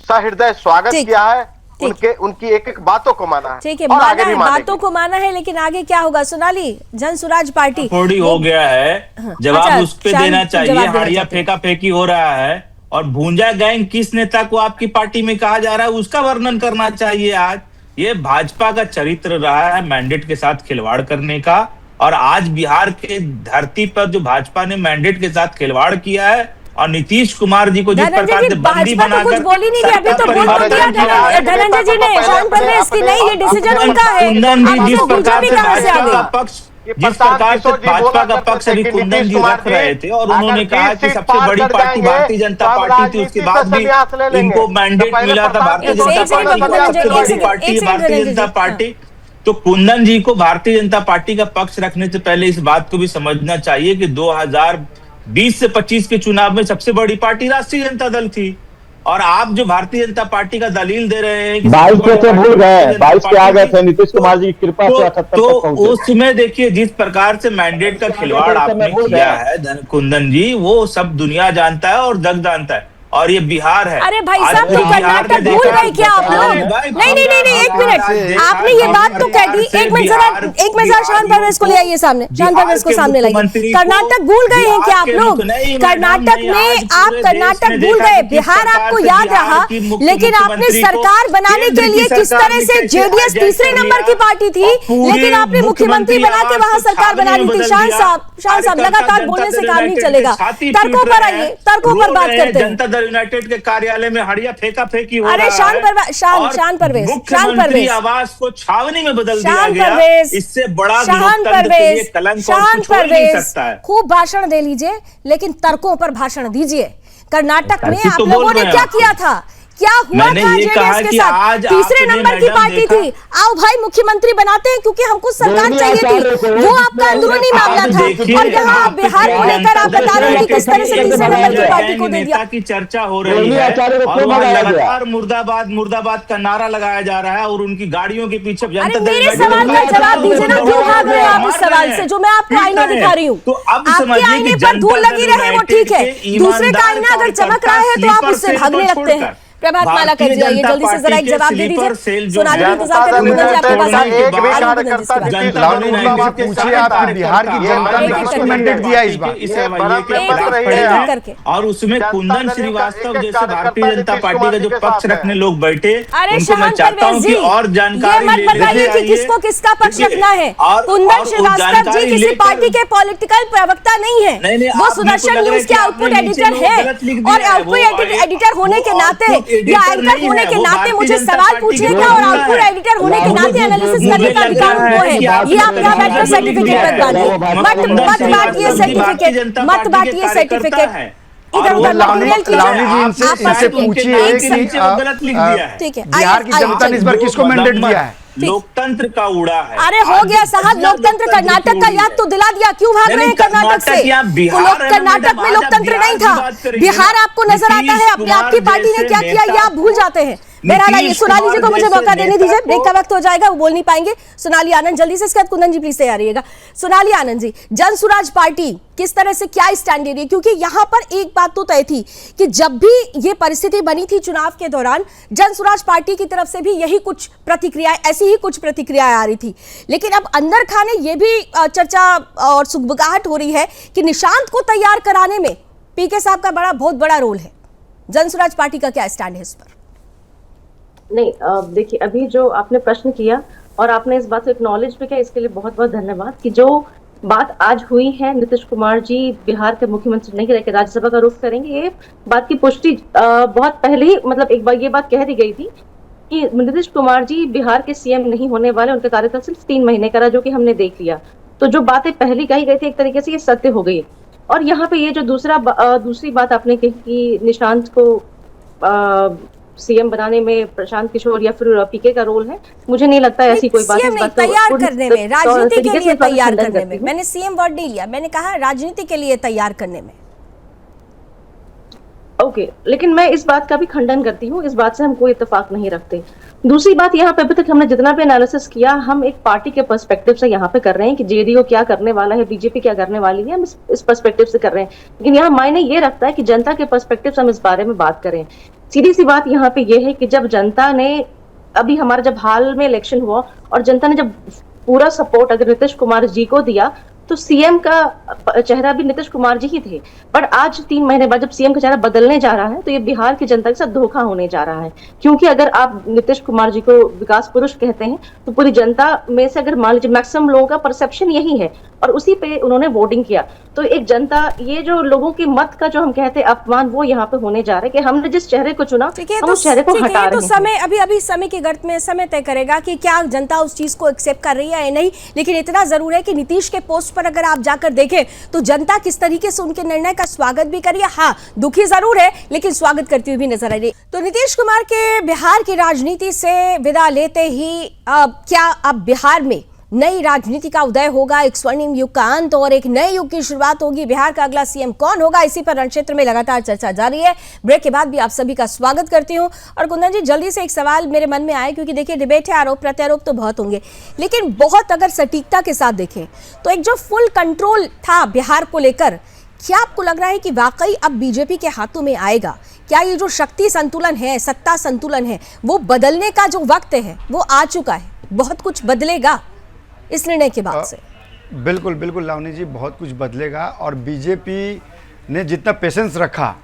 सहृदय स्वागत किया है। उनकी एक एक बातों को माना है। ठीक है, माना है, बातों को माना है, लेकिन आगे क्या होगा? सोनाली, जन सुराज पार्टी थोड़ी हो गया है, जवाब उस पे देना चाहिए। हाड़िया फेंका फेंकी हो रहा है और भूंजा गैंग किस नेता को आपकी पार्टी में कहा जा रहा है उसका वर्णन करना चाहिए। आज ये भाजपा का चरित्र रहा है मैंडेट के साथ खिलवाड़ करने का, और आज बिहार के धरती पर जो भाजपा ने मैंडेट के साथ खिलवाड़ किया है और नीतीश कुमार जी को जिस प्रकार से बंदी बनाकर कुछ बोली नहीं कि अभी तो बोल दिया धनंजय जी ने शान परवेज की नहीं, ये डिसीजन उनका है। कुंदन जी जिस प्रकार से भाजपा का पक्ष अभी कुंदन जी रख रहे थे और उन्होंने कहा कि सबसे बड़ी पार्टी भारतीय जनता पार्टी थी, उसके बाद भी इनको मैंडेट मिला था भारतीय जनता पार्टी को, सबसे बड़ी पार्टी है भारतीय जनता पार्टी। तो कुंदन जी को भारतीय जनता पार्टी का पक्ष रखने से पहले इस बात को भी समझना चाहिए कि 2020 से 25 के चुनाव में सबसे बड़ी पार्टी राष्ट्रीय जनता दल थी, और आप जो भारतीय जनता पार्टी का दलील दे रहे हैं कि 22 से भूल गए, 22 पे आ गए थे नीतीश कुमार जी की कृपा से 78 तो उसमें देखिए जिस प्रकार से मैंडेट का खिलवाड़ आपने किया है कुंदन जी, वो सब दुनिया जानता है और जग जानता है, और ये बिहार है। अरे भाई साहब, तो कर्नाटक भूल गए क्या आप लोग? नहीं, एक मिनट, आपने ये बात तो कह दी। एक मिनट जरा शान परवेज को ले आइए सामने, शान परवेज को सामने लाइए। कर्नाटक भूल गए हैं क्या आप लोग? कर्नाटक में आप कर्नाटक भूल गए, बिहार आपको याद रहा, लेकिन आपने सरकार बनाने के लिए किस तरह से जेडीएस तीसरे नंबर की पार्टी थी, लेकिन आपने मुख्यमंत्री बना के वहां सरकार बना ली थी। शान साहब लगातार बोलने से काम नहीं चलेगा, तर्कों पर आइए, तर्कों पर बात करते हैं। यूनाइटेड के कार्यालय में हड़िया फेंका फेंकी हो रहा है। शान परवेज मुख्यमंत्री आवास को छावनी में बदल दिया गया। इससे बड़ा लोकतंत्र के लिए कलंक और कुछ हो नहीं सकता है। खूब भाषण दे लीजिए, लेकिन तर्कों पर भाषण दीजिए। कर्नाटक में आप लोगों ने क्या किया था, क्या हुआ था जेडीएस के साथ? तीसरे नंबर की पार्टी थी, आओ भाई मुख्यमंत्री बनाते हैं क्योंकि हमको सरकार चाहिए थी, वो आपका अंदरूनी मामला था। और यहाँ बिहार को लेकर आप बता रहे हैं कि किस तरह से तीसरे नंबर की पार्टी को दे दिया। की चर्चा हो रही है और लगातार मुर्दाबाद मुर्दाबाद का नारा लगाया जा रहा है और उनकी गाड़ियों के पीछे जनता दल। मेरे सवाल का जवाब दीजिए ना, क्यों भाग रहे हैं आप इस सवाल से? जो मैं आपको आईना दिखा रही हूँ, तो अब आपके आईने पर धूल लगी रहे वो ठीक है, दूसरे का आईना अगर चमक रहा है तो आप उससे भागने लगते हैं। प्रभात माला कर दिया, ये जल्दी से जरा एक जवाब दे दीजिए। सोनाली भी इंतजार कर रही है, आपके पास एक भी कार्यकर्ता पूछिए आपकी बिहार की जनता ने किसको मैंडेट दिया इस बार, करके। और उसमें कुंदन श्रीवास्तव जैसे भारतीय जनता पार्टी का जो पक्ष रखने लोग बैठे, उनको मैं चाहता हूँ कि और जानकारी मत बताइए कि किसको किसका पक्ष रखना है। कुंदन श्रीवास्तव जी किसी पार्टी के पॉलिटिकल प्रवक्ता नहीं है, वो सुदर्शन न्यूज के आउटपुट एडिटर है, और आउटपुट एडिटर होने के नाते या एंकर होने के नाते मुझे सवाल पूछने का और आउटपुट एडिटर होने के नाते एनालिसिस करने का अधिकार उनको है। ये आप यहाँ बैठकर सर्टिफिकेट मत बांटिए, सर्टिफिकेट मत बांटिए, सर्टिफिकेट इधर उधर इनसे पूछिए ठीक है। बिहार की जनता ने इस बार किसको मैंडेट दिया है? लोकतंत्र का उड़ा है। अरे हो गया साहब, लोकतंत्र कर्नाटक का याद तो दिला दिया, क्यों भाग रहे हैं कर्नाटक से? कर्नाटक में लोकतंत्र नहीं था, बिहार आपको नजर आता है, अपनी आपकी पार्टी ने क्या किया ये आप भूल जाते हैं। बहरहाल आइए सोनाली जी को मुझे मौका देने दीजिए, ब्रेक का वक्त हो जाएगा, वो बोल नहीं पाएंगे। सोनाली आनंद जल्दी से, इसके बाद कुंदन जी प्लीज तैयार रहिएगा। सोनाली आनंद जी, जन सुराज पार्टी किस तरह से क्या स्टैंड ले रही है? क्योंकि यहाँ पर एक बात तो तय थी कि जब भी ये परिस्थिति बनी थी चुनाव के दौरान, जन सुराज पार्टी की तरफ से भी यही कुछ प्रतिक्रियाएं, ऐसी ही कुछ प्रतिक्रियाएं आ रही थी। लेकिन अब अंदर खाने ये भी चर्चा और सुगबुगाहट हो रही है कि निशांत को तैयार कराने में पीके साहब का बहुत बड़ा रोल है। जन सुराज पार्टी का क्या स्टैंड है इस पर? नहीं, देखिए, अभी जो आपने प्रश्न किया और आपने इस बात को एक्नॉलेज भी किया, इसके लिए बहुत बहुत धन्यवाद। कि जो बात आज हुई है, नीतीश कुमार जी बिहार के मुख्यमंत्री नहीं रह के राज्यसभा का रुख करेंगे, ये बात की पुष्टि बहुत पहले ही, मतलब एक बार ये बात कह दी गई थी कि नीतीश कुमार जी बिहार के सीएम नहीं होने वाले, उनका कार्यकाल सिर्फ 3 महीने का रहा, जो कि हमने देख लिया। तो जो बातें पहले कही गई थी एक तरीके से ये सत्य हो गई। और यहाँ पे ये जो दूसरी बात आपने कही कि निशांत को सीएम बनाने में प्रशांत किशोर या फिर पीके का रोल है, मुझे नहीं लगता ऐसी कोई बात है। तैयार करने में, राजनीति के लिए तैयार करने में, मैंने सीएम वर्ड नहीं लिया, मैंने कहा राजनीति के लिए तैयार करने में। ओके, लेकिन मैं इस बात का भी खंडन करती हूँ, इस बात से हम कोई इत्तेफाक नहीं रखते। दूसरी बात, यहाँ पे अभी तक हमने जितना भी एनालिसिस किया, हम एक पार्टी के पर्सपेक्टिव से यहाँ पे कर रहे हैं कि जेडीयू क्या करने वाला है, बीजेपी क्या करने वाली है, हम इस पर्सपेक्टिव से कर रहे हैं। लेकिन यहाँ मायने ये रखता है कि जनता के पर्सपेक्टिव से हम इस बारे में बात करें। सीधी सी बात यहाँ पे ये है कि जब जनता ने, अभी हमारा जब हाल में इलेक्शन हुआ और जनता ने जब पूरा सपोर्ट अगर नीतीश कुमार जी को दिया, तो सीएम का चेहरा भी नीतीश कुमार जी ही थे। पर आज 3 महीने बाद जब सीएम का चेहरा बदलने जा रहा है, तो ये बिहार की जनता के साथ धोखा होने जा रहा है। क्योंकि अगर आप नीतीश कुमार जी को विकास पुरुष कहते हैं, तो पूरी जनता में से अगर मान लीजिए मैक्सिमम लोगों का परसेप्शन यही है और उसी पे उन्होंने वोटिंग किया, तो एक जनता, ये जो लोगों की मत का जो हम कहते हैं अपमान, वो यहाँ पे होने जा रहा है कि हमने जिस चेहरे को चुना हम उस चेहरे को हटा रहे हैं। समय अभी समय की गर्त में समय तय करेगा कि क्या जनता उस चीज को एक्सेप्ट कर रही है या नहीं। लेकिन इतना जरूर है कि नीतीश के पोस्ट पर अगर आप जाकर देखें तो जनता किस तरीके से उनके निर्णय का स्वागत भी करिए, हाँ दुखी जरूर है लेकिन स्वागत करती हुई भी नजर आ रही। तो नीतीश कुमार के बिहार की राजनीति से विदा लेते ही क्या अब बिहार में नई राजनीति का उदय होगा, एक स्वर्णिम युग का अंत और एक नए युग की शुरुआत होगी? बिहार का अगला सीएम कौन होगा, इसी पर रणक्षेत्र में लगातार चर्चा जारी है। ब्रेक के बाद भी आप सभी का स्वागत करती हूं। और कुंदन जी, जल्दी से एक सवाल मेरे मन में आया, क्योंकि देखिए डिबेट है, आरोप प्रत्यारोप तो बहुत होंगे, लेकिन बहुत अगर सटीकता के साथ देखें तो एक जो फुल कंट्रोल था बिहार को लेकर, क्या आपको लग रहा है कि वाकई अब बीजेपी के हाथों में आएगा? क्या ये जो शक्ति संतुलन है, सत्ता संतुलन है, वो बदलने का जो वक्त है वो आ चुका है? बहुत कुछ बदलेगा इस निर्णय के बाद से? बिल्कुल बिल्कुल लावनी जी, बहुत कुछ बदलेगा। और बीजेपी ने जितना पेशेंस रखा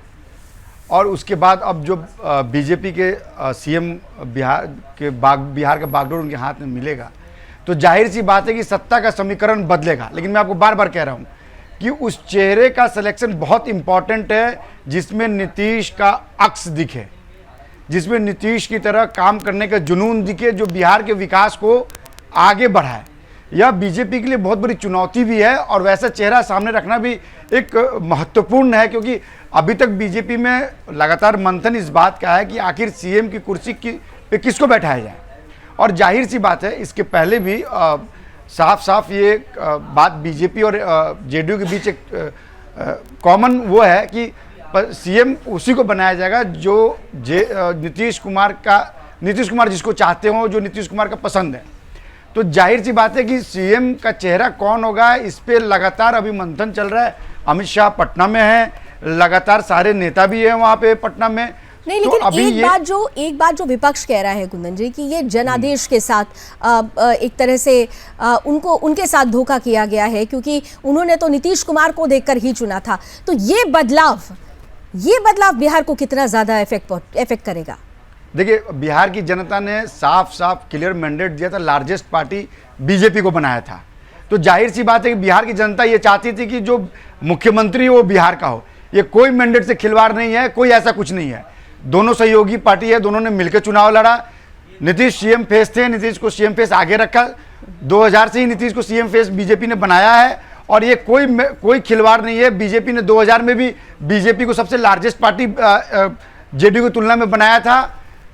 और उसके बाद अब जो बीजेपी के सीएम बिहार का बागडोर उनके हाथ में मिलेगा, तो जाहिर सी बात है कि सत्ता का समीकरण बदलेगा। लेकिन मैं आपको बार बार कह रहा हूँ कि उस चेहरे का सिलेक्शन बहुत इंपॉर्टेंट है जिसमें नीतीश का अक्स दिखे, जिसमें नीतीश की तरह काम करने का जुनून दिखे, जो बिहार के विकास को आगे बढ़ाए। यह बीजेपी के लिए बहुत बड़ी चुनौती भी है और वैसा चेहरा सामने रखना भी एक महत्वपूर्ण है, क्योंकि अभी तक बीजेपी में लगातार मंथन इस बात का है कि आखिर सीएम की कुर्सी पे किसको बैठाया जाए। और जाहिर सी बात है, इसके पहले भी साफ साफ ये बात बीजेपी और जेडीयू के बीच एक कॉमन वो है कि सीएम उसी को बनाया जाएगा जो नीतीश कुमार जिसको चाहते हो, जो नीतीश कुमार का पसंद है। तो जाहिर सी बात है कि सीएम का चेहरा कौन होगा, इस पे लगातार अभी मंथन चल रहा है। अमित शाह पटना में हैं, लगातार सारे नेता भी हैं वहाँ पे पटना में, नहीं, लेकिन एक बात जो विपक्ष कह रहा है कुंदन जी कि ये जनादेश के साथ एक तरह से उनके साथ धोखा किया गया है, क्योंकि उन्होंने तो नीतीश कुमार को देखकर ही चुना था। तो ये बदलाव बिहार को कितना ज्यादा इफेक्ट करेगा? देखिए, बिहार की जनता ने साफ क्लियर मैंडेट दिया था, लार्जेस्ट पार्टी बीजेपी को बनाया था। तो जाहिर सी बात है कि बिहार की जनता ये चाहती थी कि जो मुख्यमंत्री हो वो बिहार का हो। ये कोई मैंडेट से खिलवाड़ नहीं है, कोई ऐसा कुछ नहीं है। दोनों सहयोगी पार्टी है, दोनों ने मिलकर चुनाव लड़ा। नीतीश सीएम फेस थे, नीतीश को सीएम फेस आगे रखा। 2000 से ही नीतीश को सीएम फेस बीजेपी ने बनाया है और ये कोई खिलवाड़ नहीं है। बीजेपी ने 2000 में भी बीजेपी को सबसे लार्जेस्ट पार्टी जेडीयू की तुलना में बनाया था।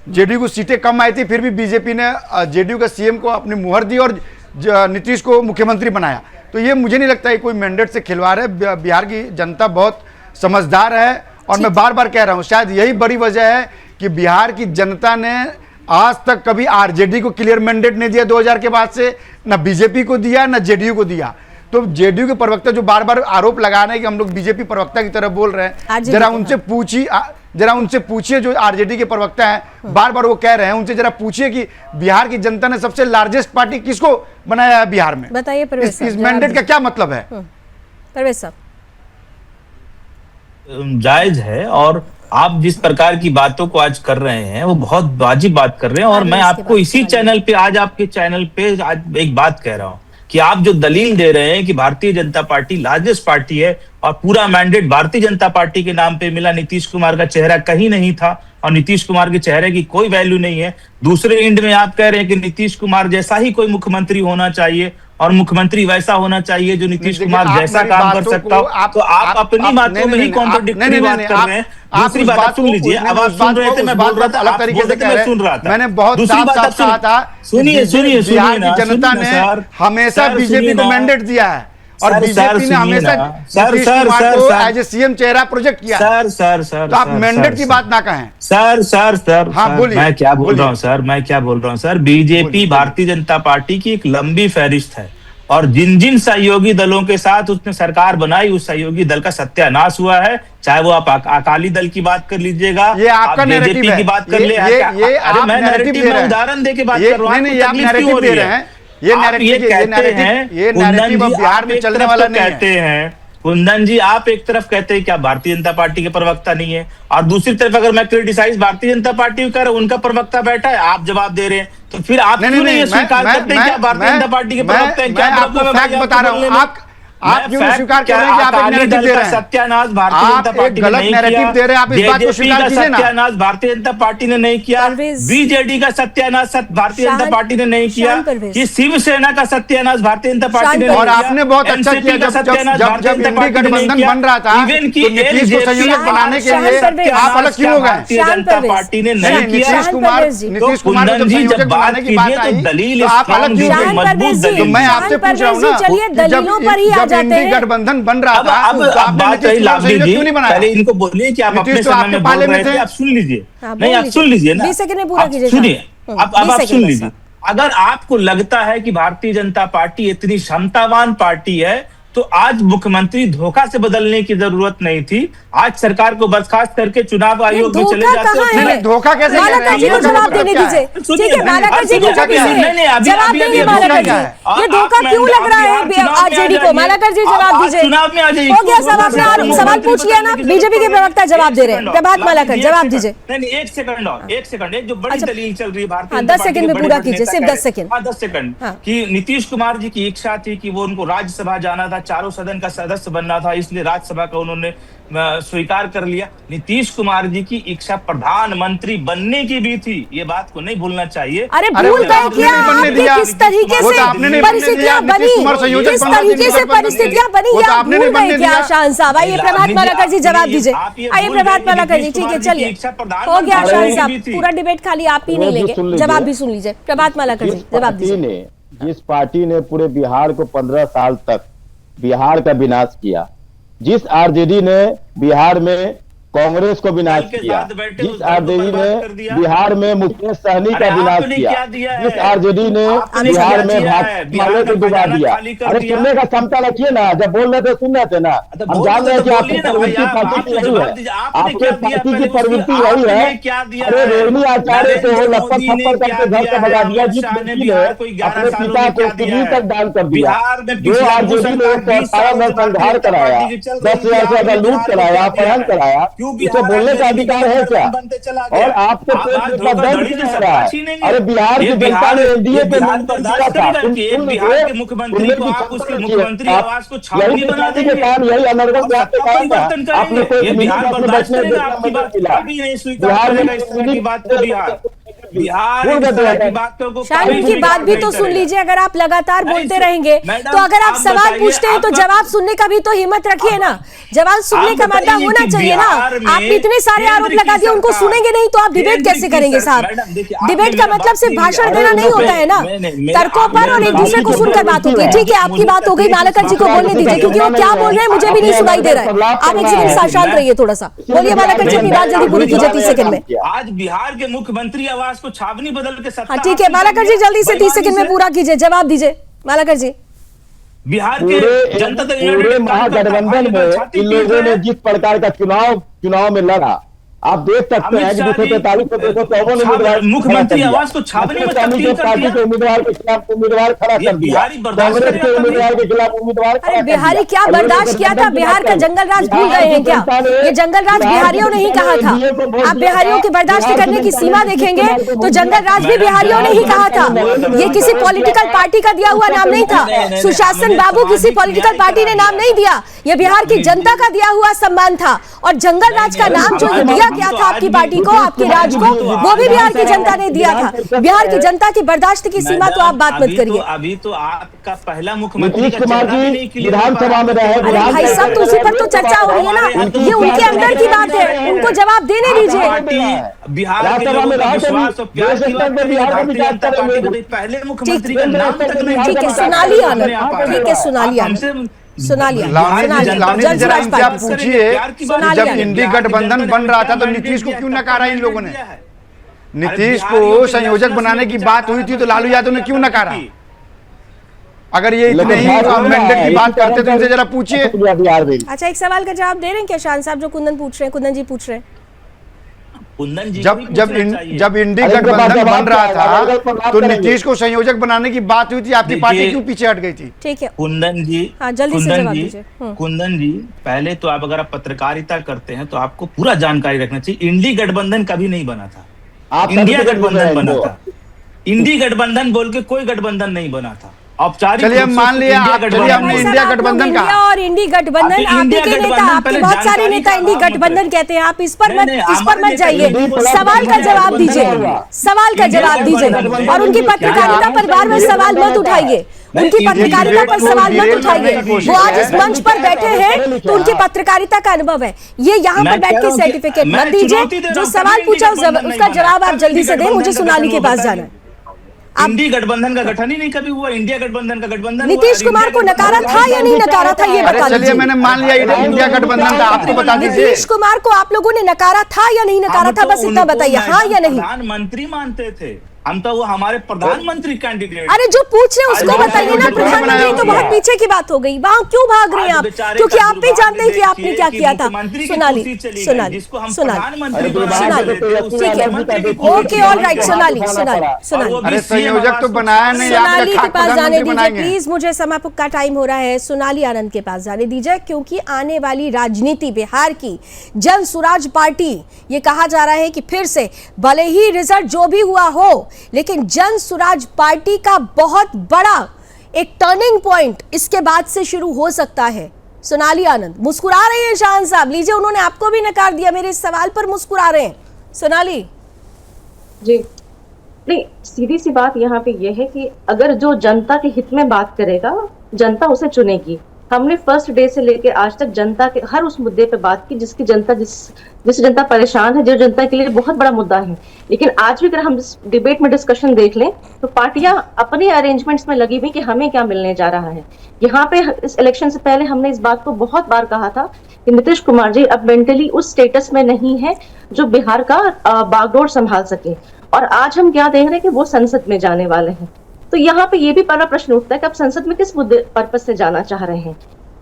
जेडीयू को सीटें कम आई थी, फिर भी बीजेपी ने जेडीयू का सीएम को अपनी मुहर दी और नीतीश को मुख्यमंत्री बनाया। तो ये मुझे नहीं लगता है कोई मैंडेट से खिलवाड़ है। बिहार की जनता बहुत समझदार है और मैं बार बार कह रहा हूं, शायद यही बड़ी वजह है कि बिहार की जनता ने आज तक कभी आरजेडी को क्लियर मैंडेट नहीं दिया 2000 के बाद से, ना बीजेपी को दिया ना जेडीयू को दिया। तो जेडीयू के प्रवक्ता जो बार बार आरोप लगा रहे हैं कि हम लोग बीजेपी प्रवक्ता की तरह बोल रहे हैं, जरा उनसे पूछिए जो आरजेडी के प्रवक्ता हैं, बार बार वो कह रहे हैं, उनसे जरा पूछिए कि बिहार की जनता ने सबसे लार्जेस्ट पार्टी किसको बनाया है बिहार में। बताइए इस मैंडेट का क्या मतलब है? परवेज साहब, जायज है और आप जिस प्रकार की बातों को आज कर रहे हैं वो बहुत वाजिब बात कर रहे हैं। और मैं आपको इसी चैनल पे आज आपके चैनल पे आज एक बात कह रहा हूं कि आप जो दलील दे रहे हैं कि Bharatiya Janata party largest party है और पूरा मैंडेट भारतीय जनता पार्टी के नाम पे मिला, नीतीश कुमार का चेहरा कहीं नहीं था और नीतीश कुमार के चेहरे की कोई वैल्यू नहीं है। दूसरे एंड में आप कह रहे हैं कि नीतीश कुमार जैसा ही कोई मुख्यमंत्री होना चाहिए और मुख्यमंत्री वैसा होना चाहिए जो नीतीश कुमार जैसा काम कर सकता हो। तो आप अपनी बातों में ही कॉन्ट्रडिक्टरी बात कर रहे हैं। दूसरी बात आप सुन लीजिए, अब आप सुन रहे थे, मैं बोल रहा था, अलग तरीके से मैं सुन रहा था। मैंने बहुत साफ कहा था, सुनिए बिहार की जनता ने हमेशा बीजेपी को मैंडेट दिया है और बीजेपी ने हमेशा नीतीश कुमार को एज ए सीएम चेहरा प्रोजेक्ट किया। सर तो आप मैंडेट की बात ना कहें। सर हाँ बोलिए। मैं क्या बोल रहा हूँ sir, BJP Bharatiya Janata party की एक लंबी फहरिस्त है और जिन जिन सहयोगी दलों के साथ उसने सरकार बनाई उस सहयोगी दल का सत्यानाश हुआ है। चाहे वो आप अकाली दल की बात कर लीजिएगा, ये आपका बीजेपी की बात कर ले, अरे मैं नैरेटिव में उदाहरण दे के बात कर रहा हूँ। आप नैरेटिव दे रहे हैं, ये नैरेटिव बिहार में चलने वाला नहीं कहते हैं। कुंदन जी, आप एक तरफ कहते हैं कि आप भारतीय जनता पार्टी के प्रवक्ता नहीं है और दूसरी तरफ अगर मैं क्रिटिसाइज भारतीय जनता पार्टी कर उनका प्रवक्ता बैठा है, आप जवाब दे रहे हैं, तो फिर आप क्यों नहीं स्वीकार करते हैं कि आप भारतीय जनता पार्टी के प्रवक्ता हैं? क्या आपको फैक्ट बता रहा हूं, आप क्यों स्वीकार कर रहे हैं कि आप एक नैरेटिव दे रहे हैं? सत्यानाश भारतीय जनता पार्टी ने नहीं किया, दे रहे हैं, आप इस बात को स्वीकार कीजिए ना। सत्यानाश भारतीय जनता पार्टी ने नहीं किया, बीजेडी का सत्यानाश भारतीय जनता पार्टी ने नहीं किया, कि शिवसेना का सत्यानाश भारतीय जनता पार्टी ने नहीं किया। और आपने बहुत अच्छा किया जब इंडी गठबंधन बन रहा था, नीतीश को संयोजक बनाने के लिए आप अलग क्यों हो गए? भारतीय जनता पार्टी ने नहीं किया। नीतीश कुमार को संयोजक बनाने की बात आई तो आप अलग क्यों हो गए? मजबूत दलील। मैं आपसे पूछ रहा हूँ ना, जब इंडी गठबंधन बन रहा था, अब बात रही लाभली जी, पहले इनको बोलिए कि आप अपने समय में बोल रहे थे, आप सुन लीजिए। नहीं, आप सुन लीजिए ना, 20 सेकंड में पूरा कीजिए। सुनिए, अब आप सुन लीजिए। अगर आपको लगता है कि भारतीय जनता पार्टी इतनी क्षमतावान पार्टी है तो आज मुख्यमंत्री धोखा से बदलने की जरूरत नहीं थी। आज सरकार को बर्खास्त करके चुनाव आयोग में चले जाते। धोखा कैसे? मालाकर जी को जवाब देने दीजिए। ठीक है, मालाकर जी जवाब दीजिए। मालाकर जी, ये धोखा क्यों लग रहा है आरजेडी को? मालाकर जी जवाब दीजिए। चुनाव में आ जाइए। हो गया सब, आपने सवाल पूछ लिया ना। बीजेपी के प्रवक्ता जवाब दे रहे हैं। प्रभात मालाकर जवाब दीजिए। नहीं, एक सेकंड और, एक सेकंड। एक जो बड़ी दलील चल रही है भारतीय 10 सेकंड में पूरा कीजिए, सिर्फ 10 सेकंड। 10 सेकंड कि नीतीश कुमार जी की इच्छा थी कि वो उनको राज्यसभा जाना था, चारों सदन का सदस्य बनना था, इसलिए राज्यसभा का उन्होंने स्वीकार कर लिया। नीतीश कुमार जी की इच्छा प्रधानमंत्री बनने की भी थी, ये बात को नहीं भूलना चाहिए। अरे भूल गए क्या? किस तरीके से परिस्थितियां बनी, किस तरीके से परिस्थितियां बनी, ये आप भूल गए क्या? शान साहब, आइए प्रभात मालाकर जी जवाब दीजिए। आइए प्रभात मालाकर जी, ठीक है, चलिए, हो गया शान साहब, पूरा डिबेट खाली आप ही नहीं लेंगे, जवाब भी सुन लीजिए। प्रभात मालाकर जी जवाब दीजिए। जिस पार्टी ने पूरे बिहार को 15 साल तक बिहार का विनाश किया, जिस आरजेडी ने बिहार में कांग्रेस को विनाश किया, जिस आरजेडी ने बिहार में मुकेश सहनी का विनाश किया, जिस आरजेडी ने बिहार में भाजपा वालों को डुबा दिया। अरे सुनने का क्षमता रखिए ना, जब बोल रहे थे सुन रहे थे ना। हम जान रहे हैं कि आपकी प्रवृत्ति पार्टी की यही है, आपके पार्टी की प्रवृत्ति यही है। अरे रेवनी आचार्य को लपट थप्पड़ करके घर से भगा दिया, जिस व्यक्ति ने अपने पिता को किडनी तक दान कर दिया, जो आरजेडी ने संहार कराया, 10,000 से ज्यादा लूट कराया, अपहरण कराया, इसे बोलने का अधिकार है क्या? और आपको दर्द क्यों हो रहा है? अरे बिहार की जनता ने एनडीए पे मुख्यमंत्री को आप उसके मुख्यमंत्री आवास को छावनी बना देंगे, यही अनर्गल आपने कोई शाहिद की बात भी तो सुन लीजिए। अगर आप लगातार बोलते रहेंगे तो अगर आप सवाल पूछते हैं तो जवाब सुनने का भी तो हिम्मत रखिए ना, जवाब सुनने का मौका होना चाहिए ना। आप इतने सारे आरोप लगा दिए, उनको सुनेंगे नहीं तो आप डिबेट कैसे करेंगे साहब? डिबेट का मतलब सिर्फ भाषण देना नहीं होता है ना, तर्कों पर और एक दूसरे को सुनकर बात होती है। ठीक है, आपकी बात हो गई, मालाकर जी को बोलने दीजिए, क्योंकि वो क्या बोल रहे हैं मुझे भी नहीं सुनाई दे रहा है। आप एक सेकंड शांत रहिए, थोड़ा सा बोलिए मालाकर जी, अपनी बात जल्दी पूरी कीजिए 30 सेकंड में। आज बिहार के मुख्यमंत्री आवास को छावनी बदल के हाँ ठीक है, मालाकर जी जल्दी से 30 सेकंड में पूरा कीजिए, जवाब दीजिए मालाकर जी। बिहार के जनता पूरे महागठबंधन में इन लोगों ने जिस प्रकार का चुनाव में लड़ा, आप देख सकते हैं कि 243 से 254 उम्मीदवार मुख्यमंत्री आवास को छावनी में पार्टी के उम्मीदवार के खिलाफ उम्मीदवार खड़ा कर दिया, कांग्रेस के उम्मीदवार के खिलाफ उम्मीदवार खड़ा कर दिया। बिहारी क्या बर्दाश्त किया था? बिहार का जंगल राज भूल गए हैं क्या? ये जंगल राज बिहारियों ने ही कहा था। आप बिहारियों के बर्दाश्त करने की सीमा देखेंगे तो जंगल राज भी बिहारियों ने ही कहा था। ये किसी पॉलिटिकल पार्टी का दिया हुआ नाम नहीं था, सुशासन बाबू किसी पॉलिटिकल पार्टी ने नाम नहीं दिया, ये बिहार की जनता का दिया हुआ सम्मान था। और जंगल राज का नाम जो दिया गया था आपकी पार्टी को, आपके राज को, वो भी बिहार की जनता ने दिया था। बिहार की जनता की बर्दाश्त की सीमा तो आप बात मत करिए। अभी तो आपका पहला मुख्यमंत्री नीतीश कुमार जी विधानसभा में रहे, भाई साहब तो उसी पर तो चर्चा हो रही है ना, ये उनके अंदर की बात है, उनको जवाब देने दीजिए। बिहार पहले मुख्यमंत्री का नाम तक नहीं। ठीक है, सोनाली आनंद, ठीक है सोनाली आनंद, जरा इनसे आप पूछिए, जब इंडी गठबंधन बन रहा था तो नीतीश को क्यों नकारा इन लोगों ने? नीतीश को संयोजक बनाने की बात हुई थी तो लालू यादव ने क्यों नकारा? अगर ये इतने ही मैंडेट की बात करते तो इनसे जरा पूछिए। अच्छा, एक सवाल का जवाब दे रहे हैं क्या शान साहब, जो कुंदन पूछ रहे हैं, कुंदन जी पूछ रहे हैं? जब इंडी गठबंधन बन रहा था तो नीतीश को संयोजक बनाने की बात हुई थी, आपकी पार्टी क्यों पीछे हट गई थी? ठीक है कुंदन जी, हाँ जल्दी से जवाब दीजिए। कुंदन जी, पहले तो आप अगर आप पत्रकारिता करते हैं तो आपको पूरा जानकारी रखना चाहिए। इंडी गठबंधन कभी नहीं बना था, इंडिया गठबंधन बना था। इंडी गठबंधन बोल के कोई गठबंधन नहीं बना था। चलिए हम मान लिया, चलिए हमने इंडिया गठबंधन का और इंडी गठबंधन, आपके नेता, आपके बहुत सारे नेता इंडी गठबंधन कहते हैं, आप इस पर मत जाइए, सवाल का जवाब दीजिए, सवाल का जवाब दीजिए। और उनकी पत्रकारिता पर बार बार सवाल मत उठाइए, उनकी पत्रकारिता पर सवाल मत उठाइए। वो आज इस मंच पर बैठे हैं तो उनकी पत्रकारिता का अनुभव है, ये यहाँ पर बैठ के सर्टिफिकेट मत दीजिए। जो सवाल पूछा उसका जवाब आप जल्दी से दें, मुझे सोनाली के पास जाना है। इंडी गठबंधन का गठन ही नहीं कभी हुआ, इंडिया गठबंधन का गठबंधन। नीतीश कुमार को नकारा था या नहीं नकारा था, ये बता दीजिए। चलिए मैंने मान लिया इंडिया गठबंधन था, आपको बता दीजिए। नीतीश कुमार को आप लोगों ने नकारा था या नहीं नकारा था, बस इतना बताइए, हाँ या नहीं? प्रधानमंत्री मानते थे हम, तो वो हमारे प्रधानमंत्री कैंडिडेट। अरे जो पूछ रहे हैं उसको बताइए ना, प्रधानमंत्री तो बहुत पीछे की बात हो गई, वहाँ क्यों भाग रहे हैं आप? क्योंकि आप भी जानते हैं कि आपने क्या किया था। Sonali, okay all right, Sonali अरे संयोजक तो बनाया नहीं, सोनाली के पास जाने दीजिए प्लीज, मुझे समापन का टाइम हो रहा है। सोनाली आनंद के पास जाने दीजिए, क्योंकि आने वाली राजनीति बिहार की जन सुराज पार्टी, ये कहा जा रहा है कि फिर से भले ही रिजल्ट जो भी हुआ हो, लेकिन जन सुराज पार्टी का बहुत बड़ा एक टर्निंग पॉइंट इसके बाद से शुरू हो सकता है। सोनाली आनंद मुस्कुरा रही है, शान साहब लीजिए, उन्होंने आपको भी नकार दिया, मेरे इस सवाल पर मुस्कुरा रहे हैं। सोनाली जी, नहीं, सीधी सी बात यहाँ पे ये है कि अगर जो जनता के हित में बात करेगा, जनता उसे चुनेगी। हमने फर्स्ट डे से लेकर आज तक जनता के हर उस मुद्दे पे बात की जिसकी जनता जिस जनता परेशान है, जो जनता के लिए बहुत बड़ा मुद्दा है। लेकिन आज भी अगर हम डिबेट में डिस्कशन देख लें तो पार्टियां अपने अरेंजमेंट्स में लगी हुई कि हमें क्या मिलने जा रहा है। यहाँ पे इस इलेक्शन से पहले हमने इस बात को बहुत बार कहा था कि नीतीश कुमार जी अब मेंटली उस स्टेटस में नहीं है जो बिहार का बागडोर संभाल सके। और आज हम क्या देख रहे हैं कि वो संसद में जाने वाले हैं। तो यहाँ पे ये भी पहला प्रश्न उठता है कि आप संसद में किस मुद्दे पर्पज से जाना चाह रहे हैं?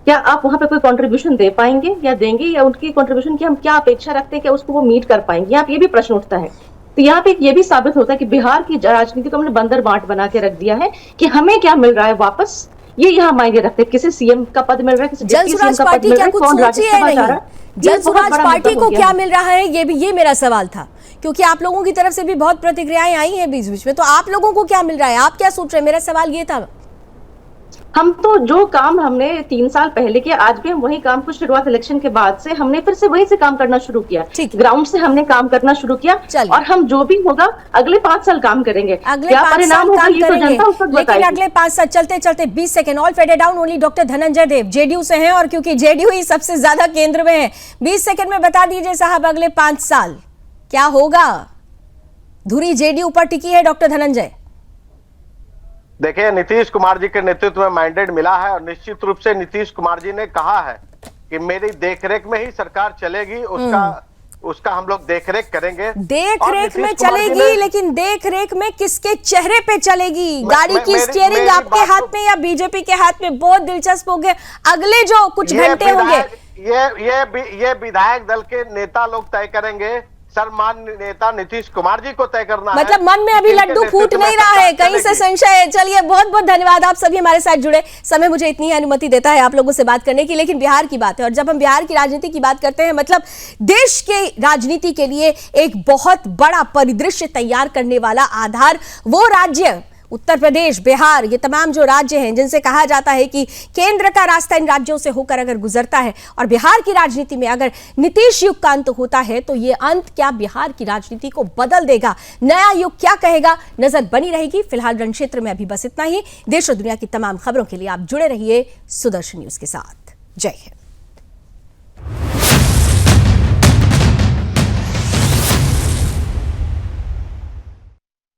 क्या आप वहां पे कोई कंट्रीब्यूशन दे पाएंगे या देंगे, या उनकी कंट्रीब्यूशन की हम क्या अपेक्षा रखते हैं कि उसको वो मीट कर पाएंगे? यहाँ पे ये भी प्रश्न उठता है। तो यहाँ पे ये भी साबित होता है कि बिहार की राजनीति को हमने बंदर बांट बना के रख दिया है कि हमें क्या मिल रहा है वापस, ये यहाँ मायने रखते हैं। किसी सीएम का पद मिल रहा है, किसी डिप्टी सीएम का पद मिल रहा है, कौन राज्यसभा जा रहा है। जनसुराज पार्टी को क्या मिल रहा है, ये मेरा सवाल था, क्योंकि आप लोगों की तरफ से भी बहुत प्रतिक्रियाएं आई हैं बीच बीच में। तो आप लोगों को क्या मिल रहा है, आप क्या सोच रहे हैं? मेरा सवाल ये था। हम तो जो काम हमने 3 साल पहले किया, आज भी हम वही काम को शुरुआत इलेक्शन के बाद से हमने फिर से वहीं से काम करना शुरू किया। ग्राउंड से हमने काम करना शुरू किया और हम जो भी होगा अगले 5 साल काम करेंगे। क्या परिणाम होगा ये तो जनता उस वक्त बताएगी। लेकिन अगले 5 साल चलते चलते 20 second all faded down only doctor Dhananjay Dev JDU से हैं, और क्योंकि जेडीयू ही सबसे ज्यादा केंद्र में है, 20 सेकंड में बता दीजिए साहब अगले 5 साल क्या होगा? धुरी जेडीयू पर टिकी है डॉक्टर धनंजय। देखिए, नीतीश कुमार जी के नेतृत्व में मैंडेट मिला है और निश्चित रूप से नीतीश कुमार जी ने कहा है कि मेरी देखरेख में ही सरकार चलेगी, उसका हम लोग देखरेख करेंगे। देखरेख में चलेगी, लेकिन देखरेख में किसके चेहरे पे चलेगी? गाड़ी की स्टीयरिंग आपके हाथ में या बीजेपी के हाथ में? बहुत दिलचस्प हो गए अगले जो कुछ घंटे होंगे। ये विधायक दल के नेता लोग तय करेंगे, सम्मान्य नेता नीतीश कुमार जी को तय करना मतलब है। मन में अभी लड्डू फूट नहीं रहा है, कहीं से संशय है। चलिए, बहुत बहुत धन्यवाद, आप सभी हमारे साथ जुड़े। समय मुझे इतनी अनुमति देता है आप लोगों से बात करने की, लेकिन बिहार की बात है, और जब हम बिहार की राजनीति की बात करते हैं, मतलब देश के राजनीति के लिए एक बहुत बड़ा परिदृश्य तैयार करने वाला आधार वो राज्य उत्तर प्रदेश, बिहार, ये तमाम जो राज्य हैं जिनसे कहा जाता है कि केंद्र का रास्ता इन राज्यों से होकर अगर गुजरता है, और बिहार की राजनीति में अगर नीतीश युग का अंत होता है, तो ये अंत क्या बिहार की राजनीति को बदल देगा? नया युग क्या कहेगा? नजर बनी रहेगी। फिलहाल रण क्षेत्र में अभी बस इतना ही। देश और दुनिया की तमाम खबरों के लिए आप जुड़े रहिए सुदर्शन न्यूज के साथ। जय हिंद।